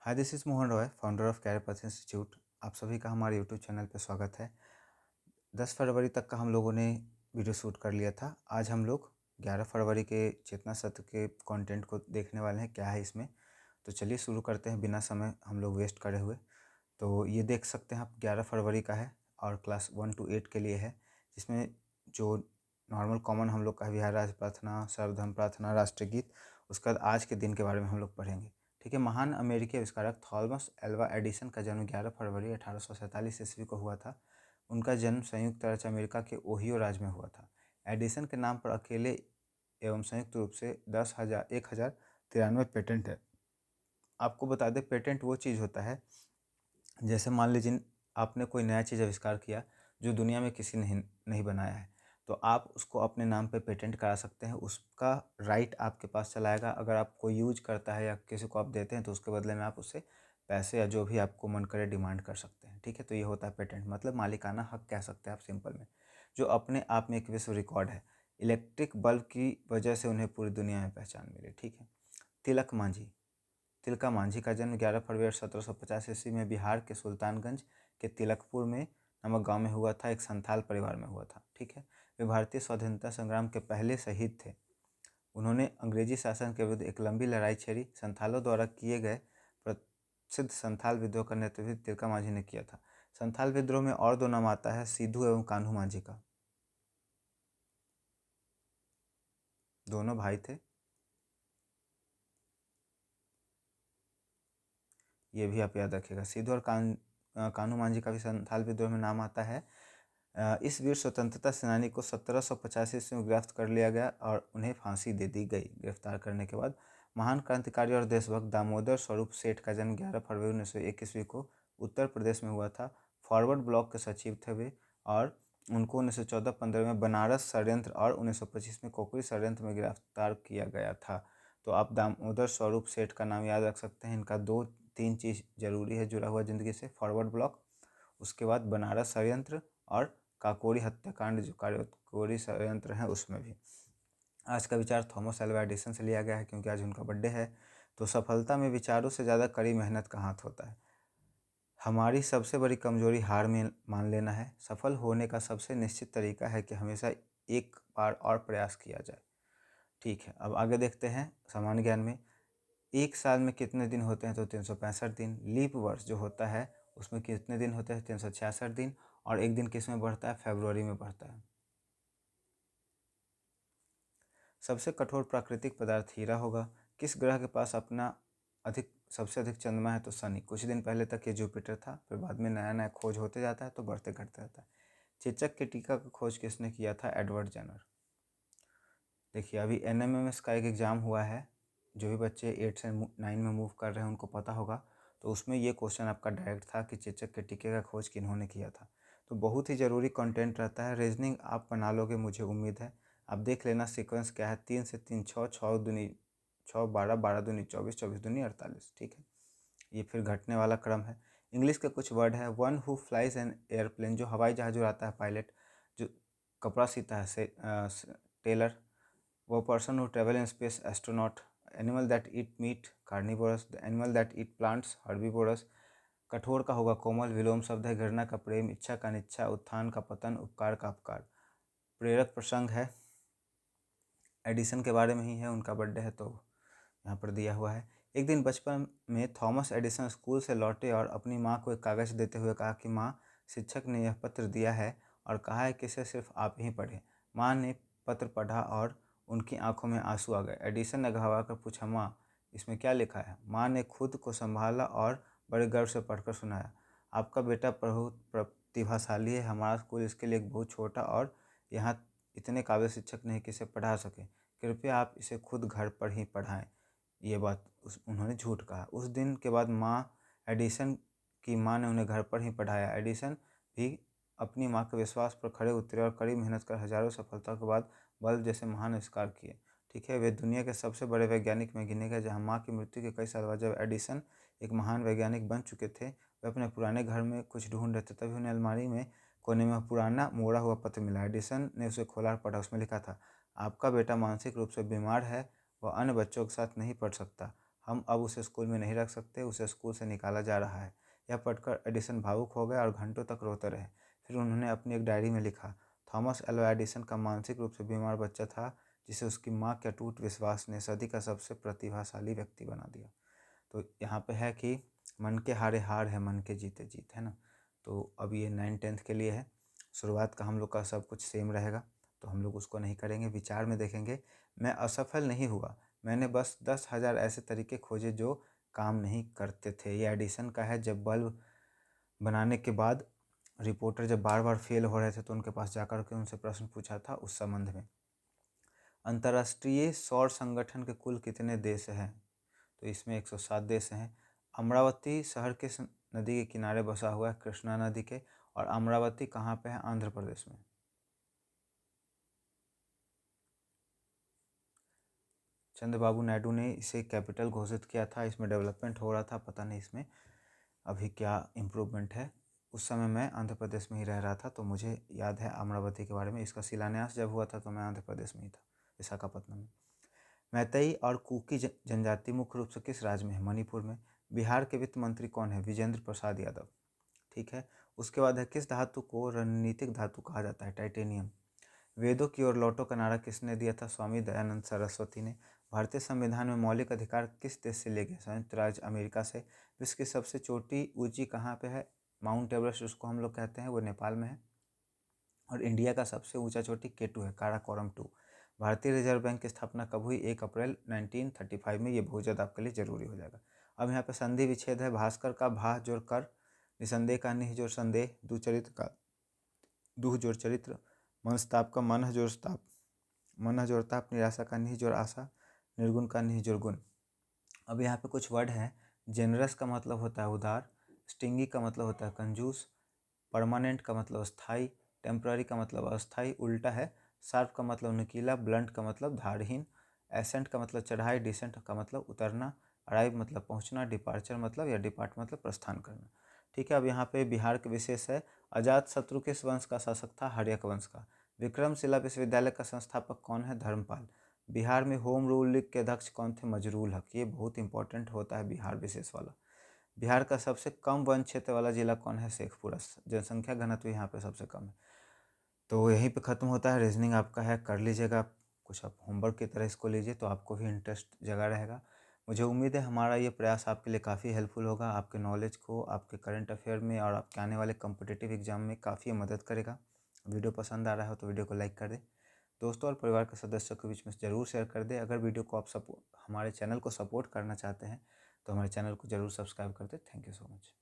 Hi, this is Mohan Roy, founder of career path institute. आप सभी का हमारे यूट्यूब चैनल पे स्वागत है। 10 फरवरी तक का हम लोगों ने वीडियो शूट कर लिया था। आज हम लोग 11 फरवरी के चेतना सत्र के कंटेंट को देखने वाले हैं, क्या है इसमें। तो चलिए शुरू करते हैं बिना समय हम लोग वेस्ट करे हुए। तो ये देख सकते हैं आप, 11 फरवरी का है और क्लास 1 to 8 के लिए है, जिसमें जो नॉर्मल कॉमन हम लोग का बिहार राज्य प्रार्थना, सर्वधर्म प्रार्थना, राष्ट्रगीत, उसके बाद आज के दिन के बारे में हम लोग पढ़ेंगे। ठीक है। महान अमेरिकी आविष्कारक थॉमस एल्वा एडिसन का जन्म 11 फरवरी 1847 ईस्वी को हुआ था। उनका जन्म संयुक्त राज्य अमेरिका के ओहियो राज्य में हुआ था। एडिसन के नाम पर अकेले एवं संयुक्त रूप से 10,93 पेटेंट है। आपको बता दें, पेटेंट वो चीज़ होता है, जैसे मान लीजिए आपने कोई नया चीज़ आविष्कार किया जो दुनिया में किसी ने नहीं बनाया है, तो आप उसको अपने नाम पे पेटेंट करा सकते हैं। उसका राइट आपके पास चला आएगा। अगर आप कोई यूज करता है या किसी को आप देते हैं तो उसके बदले में आप उससे पैसे या जो भी आपको मन करे डिमांड कर सकते हैं। ठीक है। तो ये होता है पेटेंट, मतलब मालिकाना हक कह सकते हैं आप सिंपल में, जो अपने आप में एक विश्व रिकॉर्ड है। इलेक्ट्रिक बल्ब की वजह से उन्हें पूरी दुनिया में पहचान मिली। ठीक है। तिलक मांझी। तिलका मांझी का जन्म 11 फरवरी 1750 ईस्वी में बिहार के सुल्तानगंज के तिलकपुर में नामक गांव में हुआ था। एक संथाल परिवार में हुआ था। ठीक है। वे भारतीय स्वाधीनता संग्राम के पहले शहीद थे। उन्होंने अंग्रेजी शासन के विरुद्ध एक लंबी लड़ाई छेड़ी। संथालों द्वारा किए गए प्रसिद्ध संथाल विद्रोह का नेतृत्व तिलका मांझी ने किया था। संथाल विद्रोह में और दो नाम आता है, सिद्धू एवं कान्हू मांझी का। दोनों भाई थे, ये भी आप याद रखिएगा। सिद्धू और कान्हू मांझी का भी संथाल विद्रोह में नाम आता है। इस वीर स्वतंत्रता सेनानी को 1785 ईस्वी में गिरफ्त कर लिया गया और उन्हें फांसी दे दी गई। गिरफ्तार करने के बाद महान क्रांतिकारी और देशभक्त दामोदर स्वरूप सेठ का जन्म 11 फरवरी 1901 ईस्वी को उत्तर प्रदेश में हुआ था। फॉरवर्ड ब्लॉक के सचिव थे वे, और उनको 1914-15 में बनारस षड्यंत्र और 1925 में कोकरी षड्यंत्र में गिरफ्तार किया गया था। तो आप दामोदर स्वरूप सेठ का नाम याद रख सकते हैं। इनका 2-3 चीज़ जरूरी है जुड़ा हुआ ज़िंदगी से, फॉरवर्ड ब्लॉक, उसके बाद बनारस षड्यंत्र और काकोरी हत्याकांड, जो काकोरी षड्यंत्र है उसमें भी। आज का विचार थॉमस एल्वा एडिसन से लिया गया है, क्योंकि आज उनका बर्थडे है। तो सफलता में विचारों से ज़्यादा कड़ी मेहनत का हाथ होता है। हमारी सबसे बड़ी कमजोरी हार में मान लेना है। सफल होने का सबसे निश्चित तरीका है कि हमेशा एक बार और प्रयास किया जाए। ठीक है। अब आगे देखते हैं सामान्य ज्ञान में। एक साल में कितने दिन होते हैं? तो 365 दिन। लीप वर्ष जो होता है उसमें कितने दिन होते हैं? 366 दिन। और एक दिन किस में बढ़ता है? फरवरी में बढ़ता है। सबसे कठोर प्राकृतिक पदार्थ हीरा होगा। किस ग्रह के पास अपना सबसे अधिक चंद्रमा है? तो शनि। कुछ दिन पहले तक ये जुपिटर था, फिर बाद में नया नया खोज होते जाता है तो बढ़ते घटते रहता है। चेचक के टीका का खोज किसने किया था? Edward Jenner. देखिए, अभी NMMS का एक एग्ज़ाम हुआ है, जो भी बच्चे 8 से 9 में मूव कर रहे हैं उनको पता होगा। तो उसमें ये क्वेश्चन आपका डायरेक्ट था कि चेचक के टीके का खोज किन्होंने किया था। तो बहुत ही ज़रूरी कंटेंट रहता है। रीजनिंग आप बना लोगे, मुझे उम्मीद है। आप देख लेना सीक्वेंस क्या है। 3 से 3 6, 6 दूनी 6, 12, 12 दूनी 24, 24 दूनी 48। ठीक है। ये फिर घटने वाला क्रम है। इंग्लिश के कुछ वर्ड है। One who flies an airplane, जो हवाई जहाज उड़ाता है, पायलट। जो कपड़ा सीता है, से टेलर। वो person who travel in space, astronaut. Animal that eat meat, carnivorous. The animal that eat plants, herbivorous. कठोर का होगा कोमल। विलोम शब्द है। घृणा का प्रेम, इच्छा का निच्छा, उत्थान का पतन, उपकार का अपकार। प्रेरक प्रसंग है, एडिसन के बारे में ही है, उनका बर्थडे है तो यहाँ पर दिया हुआ है। एक दिन बचपन में थॉमस एडिसन स्कूल से लौटे और अपनी माँ को एक कागज़ देते हुए कहा कि माँ, शिक्षक ने यह पत्र दिया है और कहा है कि इसे सिर्फ आप ही पढ़ें। माँ ने पत्र पढ़ा और उनकी आंखों में आंसू आ गए। एडिसन ने घबरा कर पूछा, माँ, इसमें क्या लिखा है? माँ ने खुद को संभाला और बड़े गर्व से पढ़कर सुनाया, आपका बेटा बहुत प्रतिभाशाली है। हमारा स्कूल इसके लिए बहुत छोटा और यहाँ इतने काबिल शिक्षक नहीं कि इसे पढ़ा सकें। कृपया आप इसे खुद घर पर ही पढ़ाएं। ये बात उन्होंने झूठ कहा। उस दिन के बाद एडिसन की माँ ने उन्हें घर पर ही पढ़ाया। एडिसन भी अपनी माँ के विश्वास पर खड़े उतरे और कड़ी मेहनत कर हजारों सफलताओं के बाद बल्ब जैसे महान आविष्कार किए। ठीक है। वे दुनिया के सबसे बड़े वैज्ञानिक में गिने गए। जहाँ माँ की मृत्यु के कई साल बाद जब एडिसन एक महान वैज्ञानिक बन चुके थे, वे अपने पुराने घर में कुछ ढूंढ रहे थे, तभी उन्हें अलमारी में कोने में पुराना मोड़ा हुआ पत्र मिला। एडिसन ने उसे खोला और पढ़ा। उसमें लिखा था, आपका बेटा मानसिक रूप से बीमार है, वह अन्य बच्चों के साथ नहीं पढ़ सकता। हम अब उसे स्कूल में नहीं रख सकते, उसे स्कूल से निकाला जा रहा है। यह पढ़कर एडिसन भावुक हो गए और घंटों तक रोते रहे। फिर उन्होंने अपनी एक डायरी में लिखा, थॉमस एल्वा एडिसन का मानसिक रूप से बीमार बच्चा था, जिसे उसकी माँ के अटूट विश्वास ने सदी का सबसे प्रतिभाशाली व्यक्ति बना दिया। तो यहाँ पे है कि मन के हारे हार है, मन के जीते जीत, है ना। तो अब ये 9th-10th के लिए है। शुरुआत का हम लोग का सब कुछ सेम रहेगा, तो हम लोग उसको नहीं करेंगे। विचार में देखेंगे, मैं असफल नहीं हुआ, मैंने बस 10,000 ऐसे तरीके खोजे जो काम नहीं करते थे। ये एडिसन का है। जब बल्ब बनाने के बाद रिपोर्टर जब बार बार फेल हो रहे थे तो उनके पास जाकर के उनसे प्रश्न पूछा था उस संबंध में। अंतर्राष्ट्रीय सौर संगठन के कुल कितने देश हैं? तो इसमें 107 देश हैं। अमरावती शहर किस नदी के किनारे बसा हुआ है? कृष्णा नदी के। और अमरावती कहाँ पे है? आंध्र प्रदेश में। चंद्रबाबू नायडू ने इसे कैपिटल घोषित किया था। इसमें डेवलपमेंट हो रहा था, पता नहीं इसमें अभी क्या इम्प्रूवमेंट है। उस समय मैं आंध्र प्रदेश में ही रह रहा था, तो मुझे याद है अमरावती के बारे में। इसका शिलान्यास जब हुआ था तो मैं आंध्र प्रदेश में ही था, विशाखापट्टनम में। मैतेई और कुकी जनजाति मुख्य रूप से किस राज्य में है? मणिपुर में। बिहार के वित्त मंत्री कौन है? विजेंद्र प्रसाद यादव। ठीक है। उसके बाद है, किस धातु को रणनीतिक धातु कहा जाता है? टाइटेनियम। वेदों की ओर लौटो का नारा किसने दिया था? स्वामी दयानंद सरस्वती ने। भारतीय संविधान में मौलिक अधिकार किस देश से लिए गए? संयुक्त राज्य अमेरिका से। विश्व की सबसे चोटी ऊंची कहाँ पे है? माउंट एवरेस्ट उसको हम लोग कहते हैं, वो नेपाल में है। और इंडिया का सबसे ऊंचा चोटी केटू है, काराकोरम 2। भारतीय रिजर्व बैंक की स्थापना कब हुई? 1 अप्रैल 1935 में। ये बहुत ज़्यादा आपके लिए जरूरी हो जाएगा। अब यहाँ पे संधि विच्छेद है। भास्कर का भा जोड़ कर, निसंदेह का निह जोड़ संदेह, दुचरित्र का दुह जोड़ चरित्र, मनस्ताप का मन जोड़ ताप, मन जोड़ ताप, निराशा का निह जोड़ आशा, निर्गुण का निह जोड़ गुण। अब यहाँ पे कुछ वर्ड हैं। जेनरस का मतलब होता है उदार, स्टिंगी का मतलब होता है कंजूस, परमानेंट का मतलब स्थायी, टेम्पररी का मतलब अस्थायी उल्टा है, शार्प का मतलब नुकीला, ब्लंट का मतलब धारहीन, एसेंट का मतलब चढ़ाई, डिसेंट का मतलब उतरना, अराइव मतलब पहुंचना, डिपार्चर मतलब या डिपार्ट मतलब प्रस्थान करना। ठीक है। अब यहाँ पे बिहार के विशेष है। अजात शत्रु किस वंश का शासक था? हर्यक वंश का। विक्रमशिला विश्वविद्यालय का संस्थापक कौन है? धर्मपाल। बिहार में होम रूल लीग के अध्यक्ष कौन थे? मजरूल हक। ये बहुत इंपॉर्टेंट होता है बिहार विशेष वाला। बिहार का सबसे कम वन क्षेत्र वाला जिला कौन है? शेखपुरा। जनसंख्या घनत्व यहाँ पे सबसे कम है। तो यहीं पे ख़त्म होता है। रीजनिंग आपका है, कर लीजिएगा। कुछ आप होमवर्क की तरह इसको लीजिए तो आपको भी इंटरेस्ट जगा रहेगा। मुझे उम्मीद है हमारा ये प्रयास आपके लिए काफ़ी हेल्पफुल होगा, आपके नॉलेज को, आपके करंट अफेयर में और आपके आने वाले कॉम्पिटिटिव एग्जाम में काफ़ी मदद करेगा। वीडियो पसंद आ रहा हो तो वीडियो को लाइक कर दें, दोस्तों और परिवार के सदस्यों के बीच में ज़रूर शेयर कर दें। अगर वीडियो को आप हमारे चैनल को सपोर्ट करना चाहते हैं तो हमारे चैनल को ज़रूर सब्सक्राइब कर दें। Thank you so much.